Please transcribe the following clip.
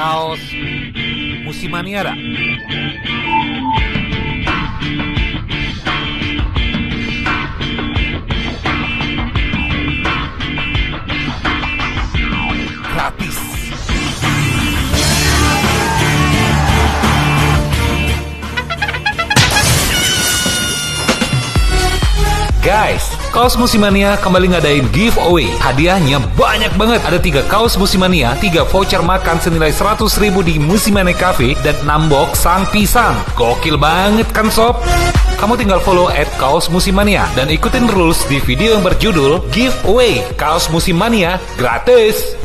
kaos Musimania dah. Gratis. Guys, kaos Musimania kembali ngadain giveaway. Hadiahnya banyak banget. Ada 3 kaos Musimania, 3 voucher makan senilai 100.000 di Musimania Cafe, dan 6 box sang pisang. Gokil banget kan sob? Kamu tinggal follow @kaosmusimania dan ikutin rules di video yang berjudul Giveaway Kaos Musimania gratis.